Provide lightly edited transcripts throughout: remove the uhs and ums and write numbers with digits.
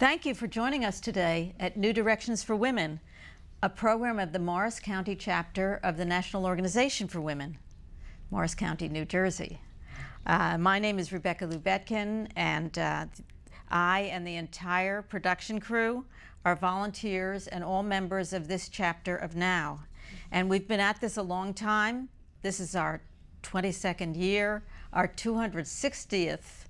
Thank you for joining us today at New Directions for Women, a program of the Morris County chapter of the National Organization for Women, Morris County, New Jersey. My name is Rebecca Lubetkin, and I and the entire production crew are volunteers and all members of this chapter of NOW. And we've been at this a long time. This is our 22nd year, our 260th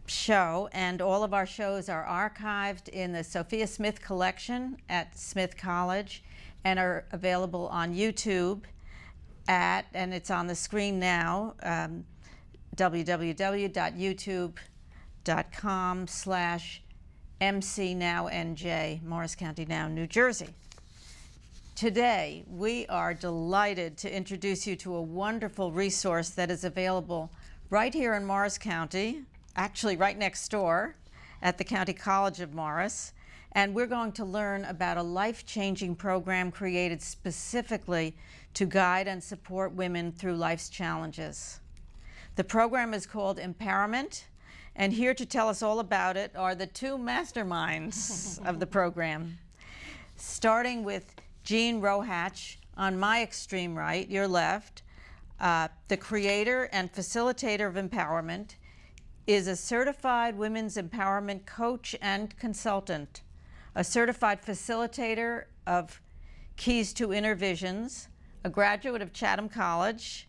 show, and all of our shows are archived in the Sophia Smith collection at Smith College and are available on YouTube and it's on the screen now, www.youtube.com/MCNowNJ, Morris County Now, New Jersey. Today, we are delighted to introduce you to a wonderful resource that is available right here in Morris County, actually right next door at the County College of Morris. And we're going to learn about a life-changing program created specifically to guide and support women through life's challenges. The program is called Empowerment, and here to tell us all about it are the two masterminds of the program, starting with Jean Rohatch on my extreme right, your left. The creator and facilitator of Empowerment is a certified women's empowerment coach and consultant, a certified facilitator of Keys to Inner Visions, a graduate of Chatham College,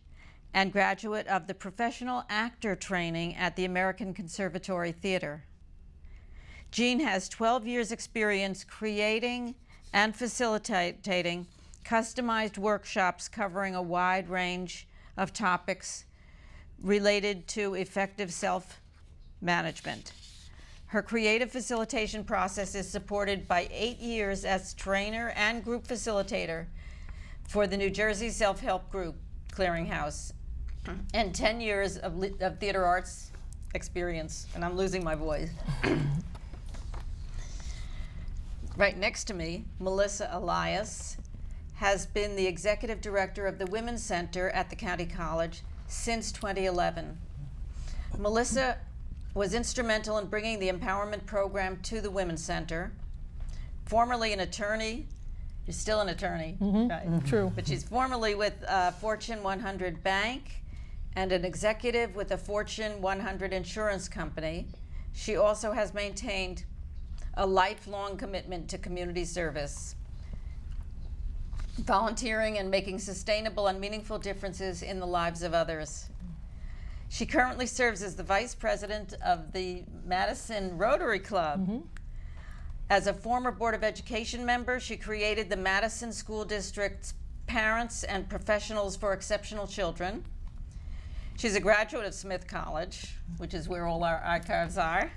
and graduate of the professional actor training at the American Conservatory Theater. Jean has 12 years experience creating and facilitating customized workshops covering a wide range of topics related to effective self-management. Her creative facilitation process is supported by 8 years as trainer and group facilitator for the New Jersey Self-Help Group Clearinghouse and 10 years of theater arts experience, and I'm losing my voice. Right next to me, Melissa Elias has been the executive director of the Women's Center at the County College since 2011. Melissa was instrumental in bringing the empowerment program to the Women's Center. Formerly an attorney, you're still an attorney, right? True. But she's formerly with Fortune 100 Bank and an executive with a Fortune 100 insurance company. She also has maintained a lifelong commitment to community service, volunteering and making sustainable and meaningful differences in the lives of others. She currently serves as the vice president of the Madison Rotary Club. As a former Board of Education member, she created the Madison School District's Parents and Professionals for Exceptional Children. She's a graduate of Smith College, which is where all our archives are,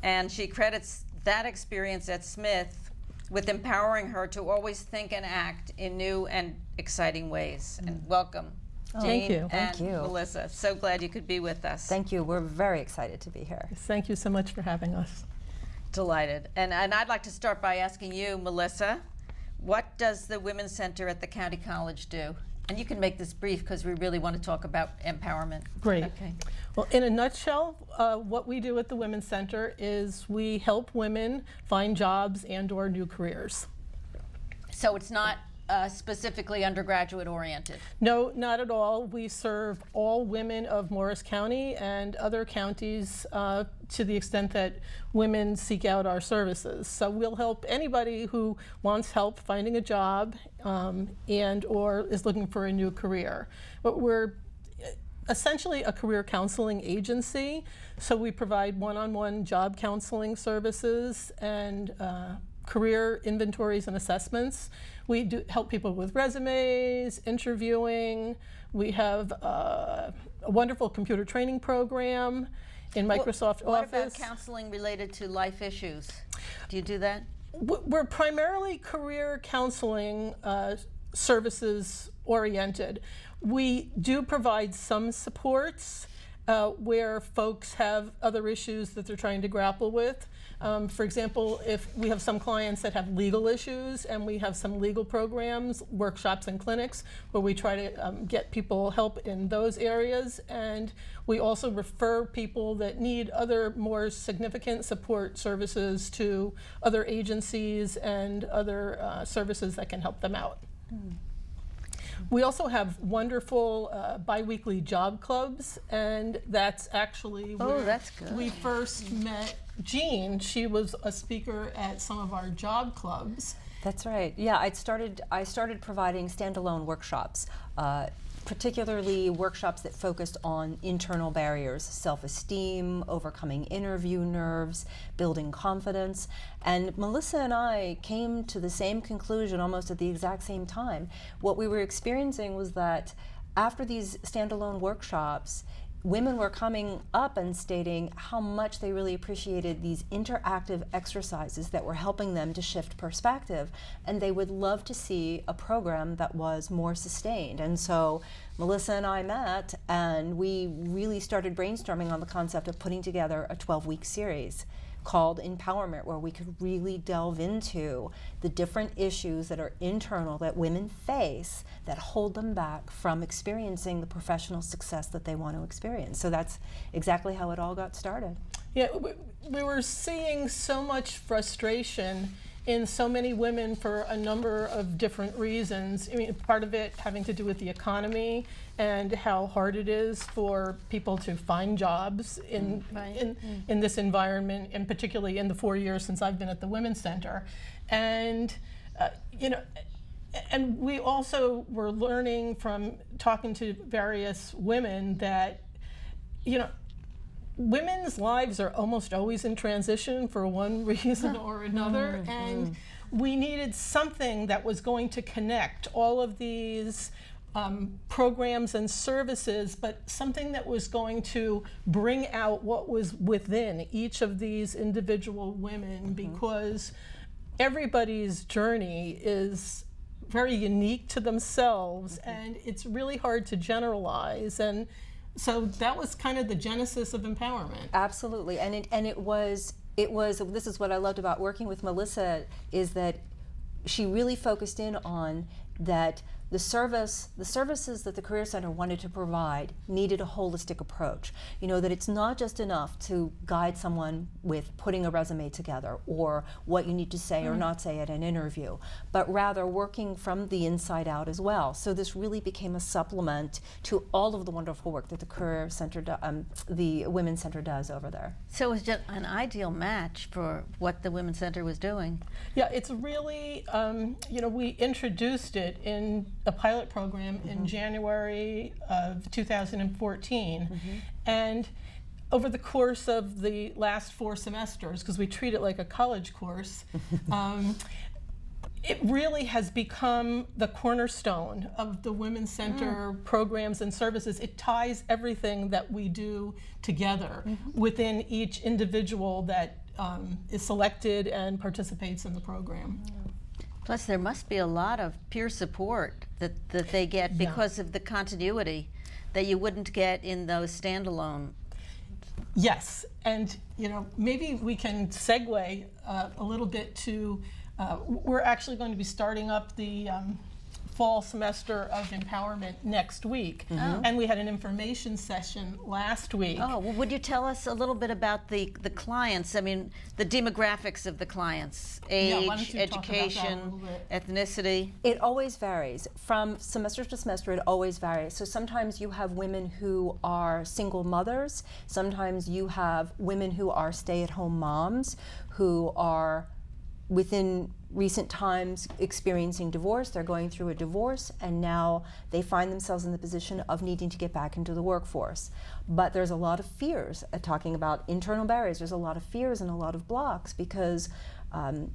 and she credits that experience at Smith with empowering her to always think and act in new and exciting ways. And welcome, Jean Thank you. and Thank you. Melissa. So glad you could be with us. Thank you. We're very excited to be here. Thank you so much for having us. Delighted. And I'd like to start by asking you, Melissa, what does the Women's Center at the County College do? And you can make this brief because we really want to talk about empowerment. Great. Okay. Well, in a nutshell, what we do at the Women's Center is we help women find jobs and/or new careers. So it's not specifically undergraduate oriented? No, not at all. We serve all women of Morris County and other counties to the extent that women seek out our services. So we'll help anybody who wants help finding a job and/or is looking for a new career. But we're essentially a career counseling agency, so we provide one-on-one job counseling services and career inventories and assessments. We do help people with resumes, interviewing. We have a wonderful computer training program in Microsoft What Office. about counseling related to life issues? Do you do that? We're primarily career counseling services oriented. We do provide some supports where folks have other issues that they're trying to grapple with. For example, if we have some clients that have legal issues, and we have some legal programs, workshops, and clinics where we try to get people help in those areas. And we also refer people that need other more significant support services to other agencies and other services that can help them out. We also have wonderful biweekly job clubs, and that's actually where that's good. we first met Jean. She was a speaker at some of our job clubs. That's right. Yeah, I started providing standalone workshops, particularly workshops that focused on internal barriers, self-esteem, overcoming interview nerves, building confidence. And Melissa and I came to the same conclusion almost at the exact same time. What we were experiencing was that after these standalone workshops, women were coming up and stating how much they really appreciated these interactive exercises that were helping them to shift perspective, and they would love to see a program that was more sustained. And so Melissa and I met, and we really started brainstorming on the concept of putting together a 12-week series called Empowerment, where we could really delve into the different issues that are internal that women face that hold them back from experiencing the professional success that they want to experience. So that's exactly how it all got started. Yeah, we were seeing so much frustration in so many women for a number of different reasons. I mean, part of it having to do with the economy and how hard it is for people to find jobs in this environment, and particularly in the 4 years since I've been at the Women's Center. And and we also were learning from talking to various women that, women's lives are almost always in transition for one reason or another, and we needed something that was going to connect all of these programs and services, but something that was going to bring out what was within each of these individual women, because everybody's journey is very unique to themselves, and it's really hard to generalize. And so that was kind of the genesis of empowerment. Absolutely, and it was this is what I loved about working with Melissa, is that she really focused in on that the services that the Career Center wanted to provide needed a holistic approach. That it's not just enough to guide someone with putting a resume together or what you need to say or not say at an interview, but rather working from the inside out as well. So this really became a supplement to all of the wonderful work that the Career Center, the Women's Center does over there. So it was just an ideal match for what the Women's Center was doing. Yeah, it's really, we introduced it in a pilot program in January of 2014. And over the course of the last 4 semesters, because we treat it like a college course, it really has become the cornerstone of the Women's Center programs and services. It ties everything that we do together within each individual that is selected and participates in the program. Plus, there must be a lot of peer support that they get because of the continuity that you wouldn't get in those standalone. Yes, and maybe we can segue a little bit to, we're actually going to be starting up the fall semester of empowerment next week. And we had an information session last week. Oh, well, would you tell us a little bit about the clients? I mean, the demographics of the clients, age, education, ethnicity. It always varies. From semester to semester, it always varies. So sometimes you have women who are single mothers. Sometimes you have women who are stay-at-home moms who are within recent times experiencing divorce. They're going through a divorce, and now they find themselves in the position of needing to get back into the workforce. But there's a lot of fears, talking about internal barriers, there's a lot of fears and a lot of blocks because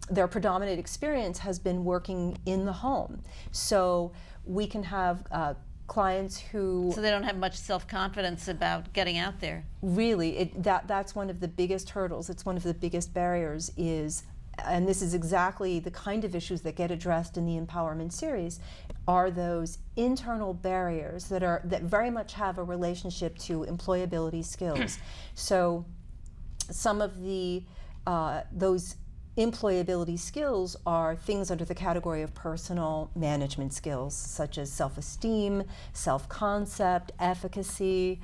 their predominant experience has been working in the home. So we can have clients who... So they don't have much self-confidence about getting out there. Really, that's one of the biggest hurdles. It's one of the biggest barriers, is and this is exactly the kind of issues that get addressed in the Empowerment series, are those internal barriers that very much have a relationship to employability skills. So some of those employability skills are things under the category of personal management skills, such as self-esteem, self-concept, efficacy,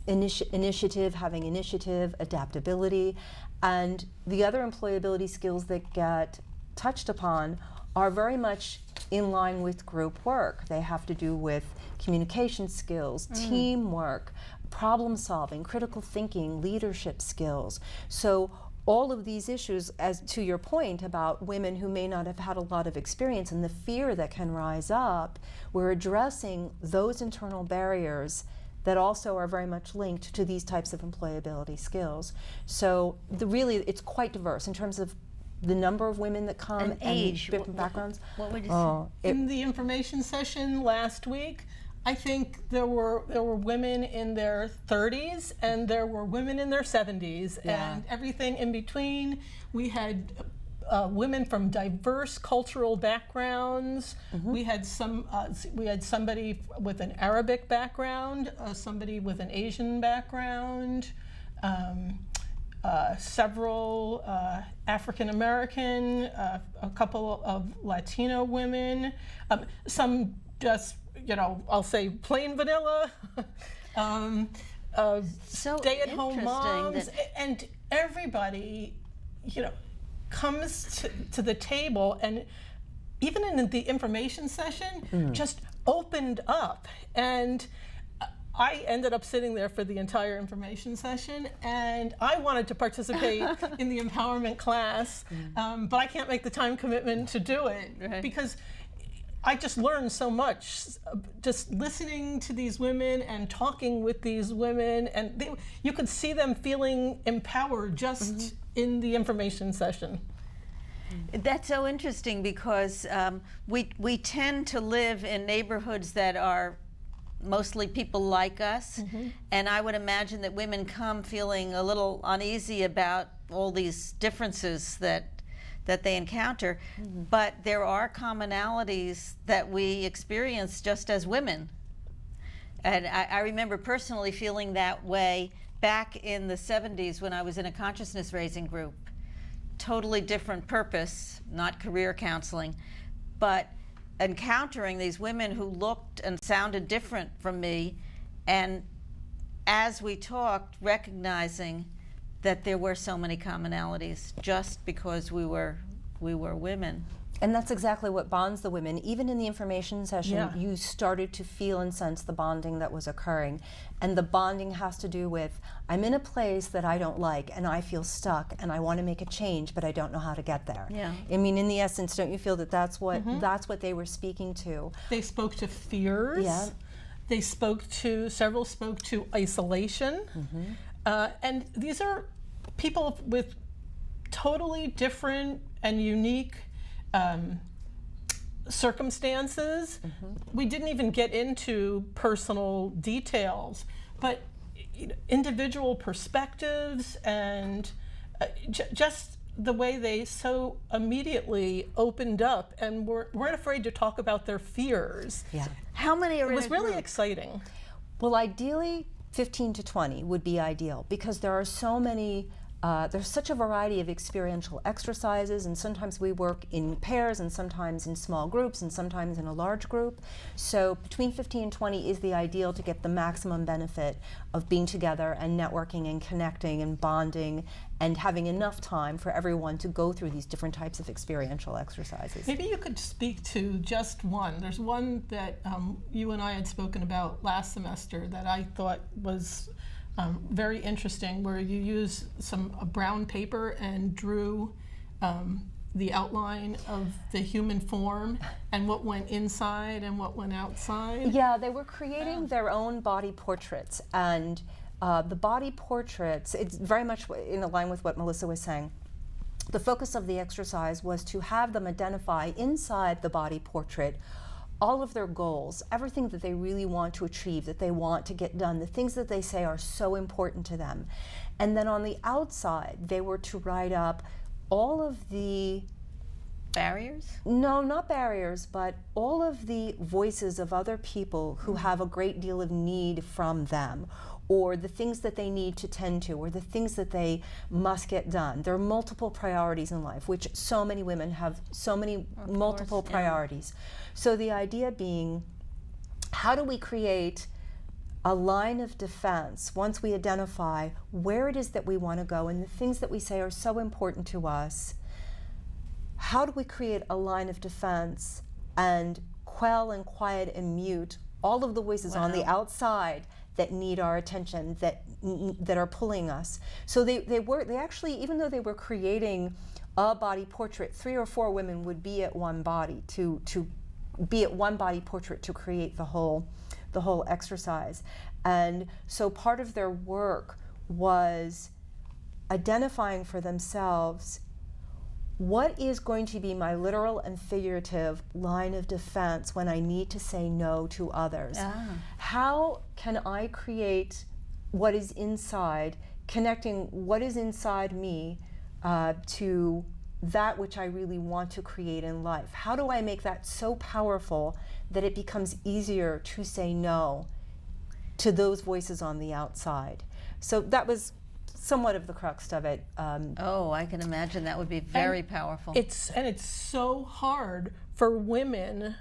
initiative, having initiative, adaptability. And the other employability skills that get touched upon are very much in line with group work. They have to do with communication skills, teamwork, problem solving, critical thinking, leadership skills. So all of these issues, as to your point about women who may not have had a lot of experience and the fear that can rise up, we're addressing those internal barriers that also are very much linked to these types of employability skills. So really, it's quite diverse in terms of the number of women that come And age. different backgrounds. What would you say? In the information session last week, I think there were women in their 30s and there were women in their 70s and everything in between. We had women from diverse cultural backgrounds. We had somebody with an Arabic background, somebody with an Asian background, several African American, a couple of Latino women, some just, I'll say plain vanilla, So stay-at-home interesting moms, that- and everybody, comes to the table, and even in the information session, just opened up. And I ended up sitting there for the entire information session, and I wanted to participate in the empowerment class, but I can't make the time commitment to do it because I just learned so much just listening to these women and talking with these women, and you could see them feeling empowered just in the information session. That's so interesting because we tend to live in neighborhoods that are mostly people like us, and I would imagine that women come feeling a little uneasy about all these differences that they encounter, but there are commonalities that we experience just as women. And I remember personally feeling that way back in the 70s when I was in a consciousness raising group. Totally different purpose, not career counseling, but encountering these women who looked and sounded different from me, and as we talked, recognizing that there were so many commonalities just because we were women. And that's exactly what bonds the women. Even in the information session, you started to feel and sense the bonding that was occurring. And the bonding has to do with, I'm in a place that I don't like and I feel stuck and I want to make a change, but I don't know how to get there. Yeah. I mean, in the essence, don't you feel that that's what they were speaking to? They spoke to fears. Yeah. They several spoke to isolation. And these are people with totally different and unique circumstances. We didn't even get into personal details, but individual perspectives and just the way they so immediately opened up and weren't afraid to talk about their fears. Yeah. How many are It was in a really group? exciting. Well, ideally, 15 to 20 would be ideal because there are so many, there's such a variety of experiential exercises, and sometimes we work in pairs and sometimes in small groups and sometimes in a large group. So between 15 and 20 is the ideal to get the maximum benefit of being together and networking and connecting and bonding and having enough time for everyone to go through these different types of experiential exercises. Maybe you could speak to just one. There's one that you and I had spoken about last semester that I thought was very interesting, where you used a brown paper and drew the outline of the human form and what went inside and what went outside. Yeah, they were creating their own body portraits, and the body portraits, it's very much in line with what Melissa was saying. The focus of the exercise was to have them identify inside the body portrait all of their goals, everything that they really want to achieve, that they want to get done, the things that they say are so important to them. And then on the outside, they were to write up all of the Barriers? no, not barriers, but all of the voices of other people who have a great deal of need from them, or the things that they need to tend to, or the things that they must get done. There are multiple priorities in life, which so many women have so many multiple yeah. priorities. So the idea being, how do we create a line of defense once we identify where it is that we want to go and the things that we say are so important to us? How do we create a line of defense and quell and quiet and mute all of the voices on the outside that need our attention, that are pulling us? So they actually, even though they were creating a body portrait, 3 or 4 women would be at one body to be at one body portrait to create the whole exercise. And so part of their work was identifying for themselves, what is going to be my literal and figurative line of defense when I need to say no to others? How can I create what is inside, connecting what is inside me to that which I really want to create in life? How do I make that so powerful that it becomes easier to say no to those voices on the outside? So that was somewhat of the crux of it. Oh, I can imagine that would be very powerful. It's so hard for women,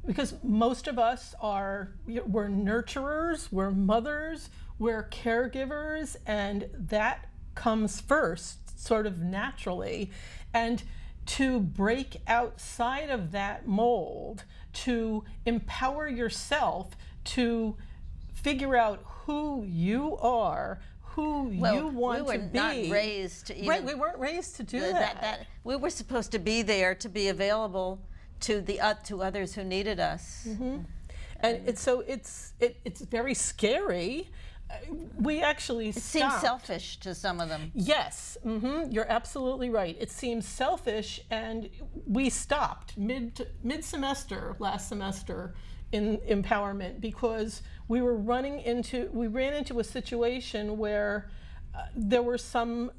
because most of us we're nurturers, we're mothers, we're caregivers, and that comes first, sort of naturally. And to break outside of that mold, to empower yourself, to figure out who you are, who you want to be. We were not raised to even... Right, we weren't raised to do that. We were supposed to be there to be available to to others who needed us. And it's very scary. We actually It seems stopped. selfish to some of them. Yes, you're absolutely right. It seems selfish, and we stopped mid-semester last semester in empowerment because we ran into a situation where there were some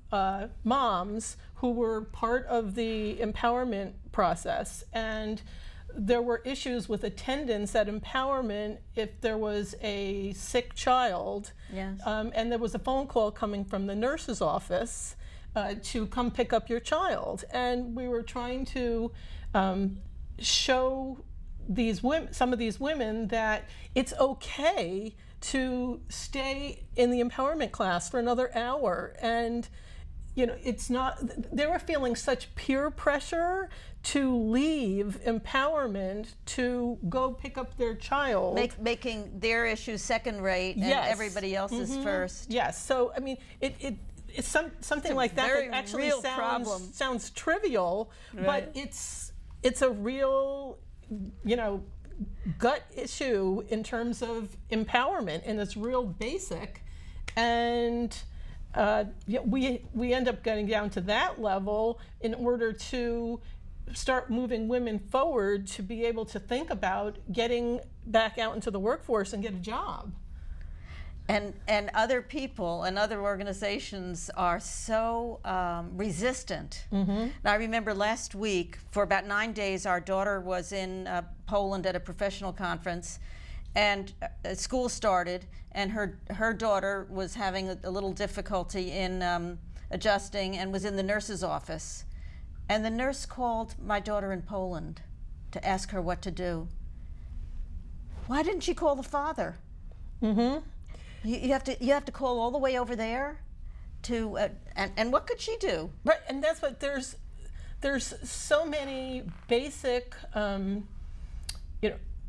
moms who were part of the empowerment process, and there were issues with attendance at empowerment if there was a sick child. Yes. And there was a phone call coming from the nurse's office to come pick up your child. And we were trying to show some of these women that it's okay to stay in the empowerment class for another hour. And it's not, they were feeling such peer pressure to leave empowerment to go pick up their child. Making their issues second rate and everybody else's first. Yes, so I mean, it's something like that that actually sounds trivial, but it's a real, gut issue in terms of empowerment, and it's real basic. And we end up getting down to that level in order to start moving women forward to be able to think about getting back out into the workforce and get a job. And other people and other organizations are so resistant. Now, I remember last week, for about 9 days, our daughter was in Poland at a professional conference, and school started, and her daughter was having a little difficulty in adjusting and was in the nurse's office. And the nurse called my daughter in Poland to ask her what to do. Why didn't she call the father? You have to call all the way over there to and what could she do? Right, and that's what there's so many basic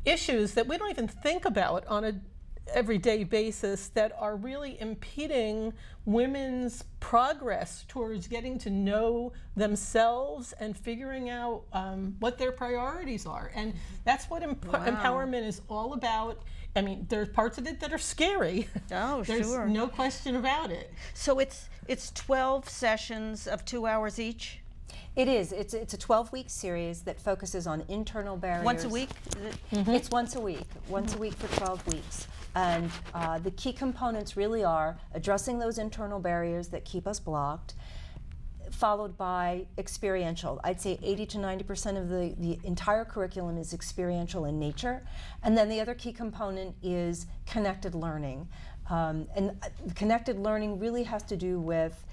issues that we don't even think about on a everyday basis that are really impeding women's progress towards getting to know themselves and figuring out what their priorities are. And that's what empowerment is all about. I mean, there's parts of it that are scary. Oh, There's sure. no question about it. So it's 12 sessions of 2 hours each? It is. It's a 12-week series that focuses on internal barriers. Once a week? It's once a week for 12 weeks. And the key components really are addressing those internal barriers that keep us blocked, followed by experiential. I'd say 80 to 90% of the entire curriculum is experiential in nature. And then the other key component is connected learning. And connected learning really has to do with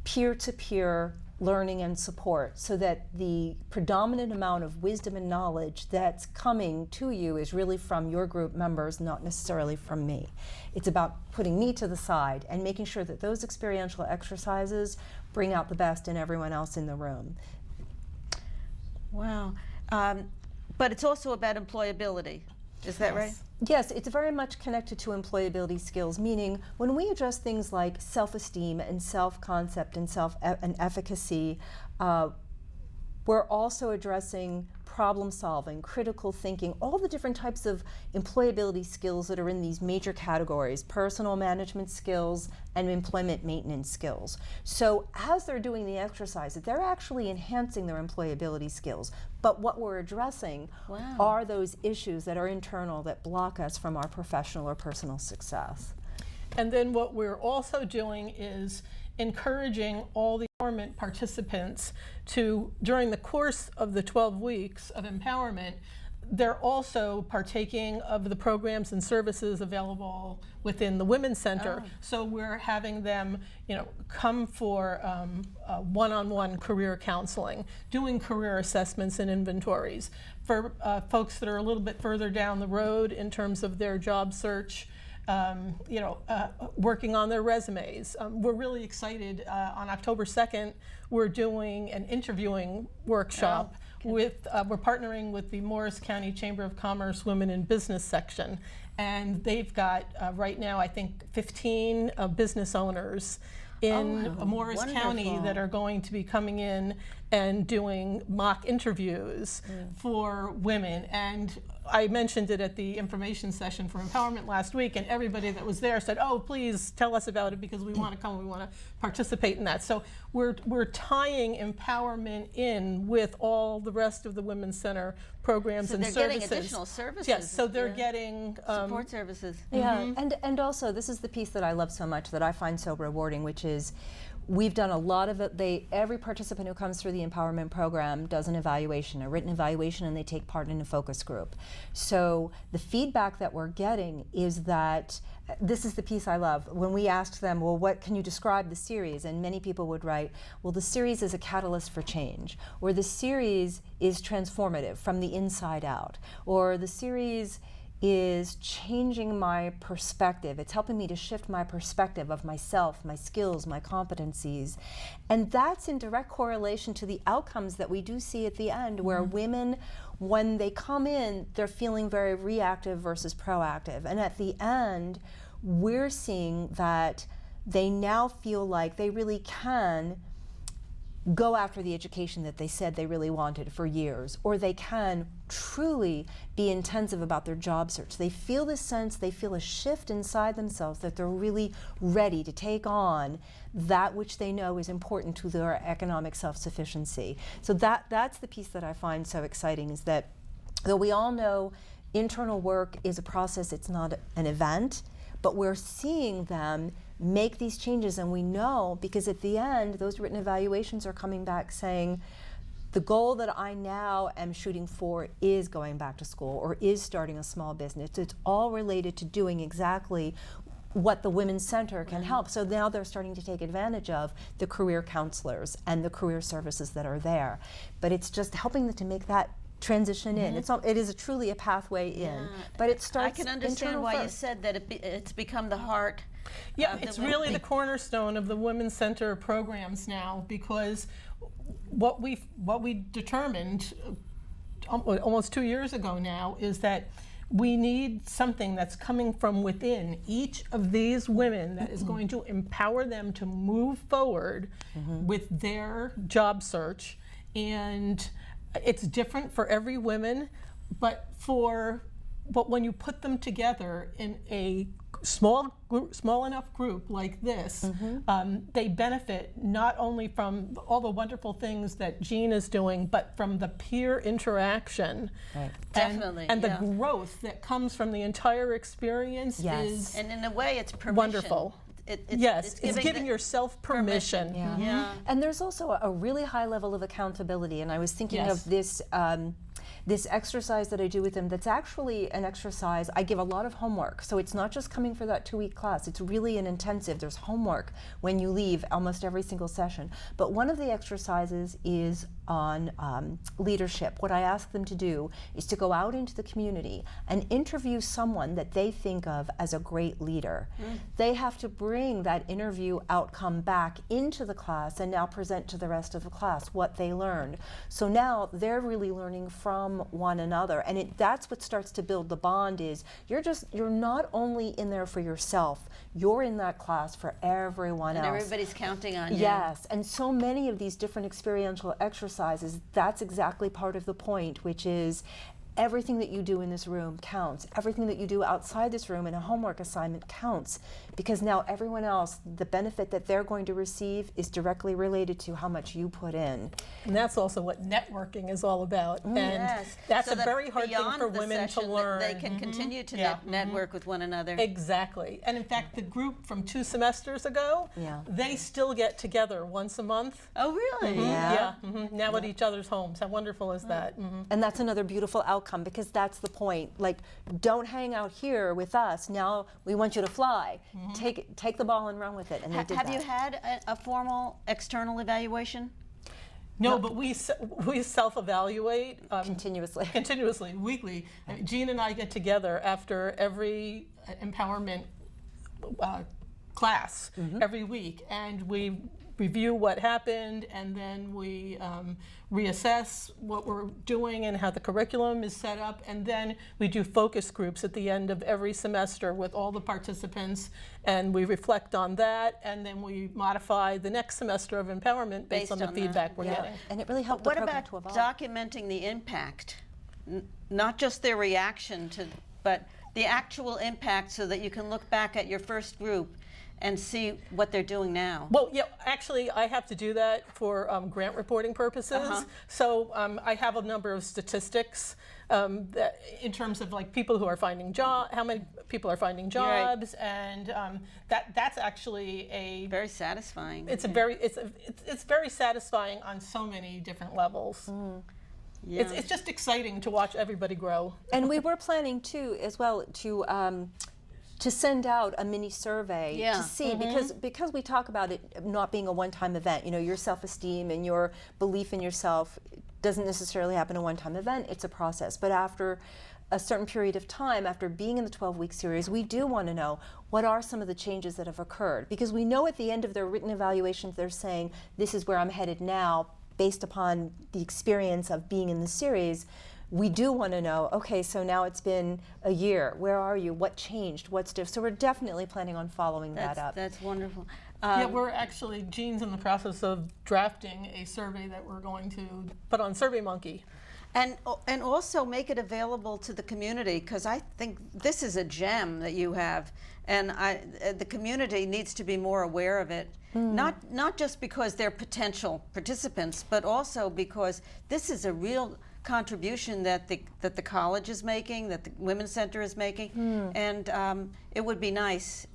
peer-to-peer learning and support, so that the predominant amount of wisdom and knowledge that's coming to you is really from your group members, not necessarily from me. It's about putting me to the side and making sure that those experiential exercises bring out the best in everyone else in the room. Wow. But it's also about employability. Is that right? Yes, it's very much connected to employability skills, meaning when we address things like self-esteem and self-concept and efficacy, we're also addressing problem solving, critical thinking, all the different types of employability skills that are in these major categories: personal management skills and employment maintenance skills. So as they're doing the exercises, they're actually enhancing their employability skills. But what we're addressing are those issues that are internal that block us from our professional or personal success. And then what we're also doing is encouraging all the empowerment participants to, during the course of the 12 weeks of empowerment, they're also partaking of the programs and services available within the Women's Center. So we're having them, come for one-on-one career counseling, doing career assessments and inventories. For folks that are a little bit further down the road in terms of their job search, working on their resumes. We're really excited. On October 2nd, we're doing an interviewing workshop. We're partnering with the Morris County Chamber of Commerce Women in Business section, and they've got right now, I think, 15 business owners in Morris County that are going to be coming in and doing mock interviews for women. And I mentioned it at the information session for empowerment last week, and everybody that was there said, "Oh, please tell us about it because we want to come, we want to participate in that." So we're tying empowerment in with all the rest of the Women's Center programs and services. So they're getting additional services. Yes, so they're getting support services. Yeah, and also this is the piece that I love so much, that I find so rewarding, which is we've done a lot of it. Every participant who comes through the empowerment program does an evaluation, a written evaluation, and they take part in a focus group. So the feedback that we're getting is that, this is the piece I love, when we asked them, well, what can you describe the series? And many people would write, well, the series is a catalyst for change, or the series is transformative from the inside out, or the series is changing my perspective. It's helping me to shift my perspective of myself, my skills, my competencies. And that's in direct correlation to the outcomes that we do see at the end, where women, when they come in, they're feeling very reactive versus proactive. And at the end, we're seeing that they now feel like they really can go after the education that they said they really wanted for years, or they can truly be intensive about their job search. They feel this sense, they feel a shift inside themselves that they're really ready to take on that which they know is important to their economic self-sufficiency. So that's the piece that I find so exciting, is that though we all know internal work is a process, it's not an event, but we're seeing them make these changes, and we know, because at the end, those written evaluations are coming back saying, the goal that I now am shooting for is going back to school or is starting a small business. It's all related to doing exactly what the Women's Center can help. So now they're starting to take advantage of the career counselors and the career services that are there. But it's just helping them to make that transition in. It is truly a pathway in, but it starts. I can understand why you said that it's become the heart. Yeah, it's really the cornerstone of the Women's Center programs now, because what we determined almost 2 years ago now is that we need something that's coming from within each of these women that is going to empower them to move forward with their job search. And it's different for every woman, but when you put them together in a small enough group like this, they benefit not only from all the wonderful things that Jean is doing, but from the peer interaction. Right. Definitely, and the growth that comes from the entire experience is and in a way it's permission. wonderful. Yes, it's giving yourself permission. Yeah. Yeah. And there's also a really high level of accountability. And I was thinking Yes. of this this exercise that I do with them that's actually an exercise. I give a lot of homework. So it's not just coming for that 2-week class. It's really an intensive. There's homework when you leave almost every single session. But one of the exercises is on leadership. What I ask them to do is to go out into the community and interview someone that they think of as a great leader. They have to bring that interview outcome back into the class and now present to the rest of the class what they learned. So now they're really learning from one another, and that's what starts to build the bond. Is you're not only in there for yourself, you're in that class for everyone And else. everybody's counting on you. Yes, and so many of these different experiential exercises, that's exactly part of the point, which is everything that you do in this room counts. Everything that you do outside this room in a homework assignment counts, because now everyone else, the benefit that they're going to receive is directly related to how much you put in. And that's also what networking is all about. And Yes. that's So a that very hard thing beyond for the women to session, that learn. They can continue to Yeah. network with one another. Exactly. And in fact, the group from 2 semesters ago, Yeah. they still get together once a month. Oh, really? Yeah. Now at each other's homes. How wonderful is that? And that's another beautiful outcome, because that's the point. Like, don't hang out here with us. Now we want you to fly. Take the ball and run with it. And they did Have that. you had a formal external evaluation? No, but we self-evaluate Continuously. continuously, weekly. Jean and I get together after every empowerment class every week, and we review what happened, and then we reassess what we're doing and how the curriculum is set up, and then we do focus groups at the end of every semester with all the participants, and we reflect on that, and then we modify the next semester of empowerment based on the on that. feedback we're Yeah. getting. And it really helped the What program about to evolve. documenting the impact? Not just their reaction to, but the actual impact, so that you can look back at your first group and see what they're doing now. Well, yeah, actually, I have to do that for grant reporting purposes. So I have a number of statistics that, in terms of like people who are finding how many people are finding jobs, and that's actually Very satisfying. it's very satisfying on so many different levels. Yeah. It's just exciting to watch everybody grow. And we were planning too, as well, to send out a mini survey Yeah. to see, because we talk about it not being a one-time event. You know, your self-esteem and your belief in yourself doesn't necessarily happen in a one-time event. It's a process. But after a certain period of time, after being in the 12-week series, we do want to know what are some of the changes that have occurred, because we know at the end of their written evaluations they're saying, this is where I'm headed now based upon the experience of being in the series. We do want to know, okay, so now it's been a year. Where are you? What changed? What's different? So we're definitely planning on following that up. That's wonderful. Yeah, we're actually, Jean's in the process of drafting a survey that we're going to put on SurveyMonkey. And also make it available to the community, because I think this is a gem that you have, and the community needs to be more aware of it. Not just because they're potential participants, but also because this is a real contribution that the college is making, that the Women's Center is making, and it would be nice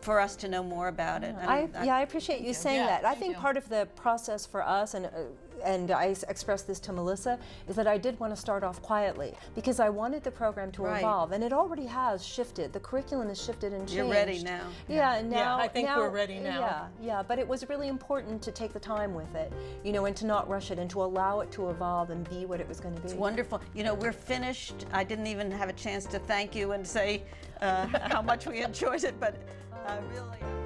for us to know more about it. I appreciate you saying Yeah, that. I thank think you. part of the process for us, and I expressed this to Melissa, is that I did want to start off quietly, because I wanted the program to Right. evolve, and it already has shifted. The curriculum has shifted and changed. You're ready now. Yeah, and Yeah, now I think we're ready now. Yeah, but it was really important to take the time with it, you know, and to not rush it, and to allow it to evolve and be what it was going to be. It's wonderful. You know, we're finished. I didn't even have a chance to thank you and say how much we enjoyed it, but really.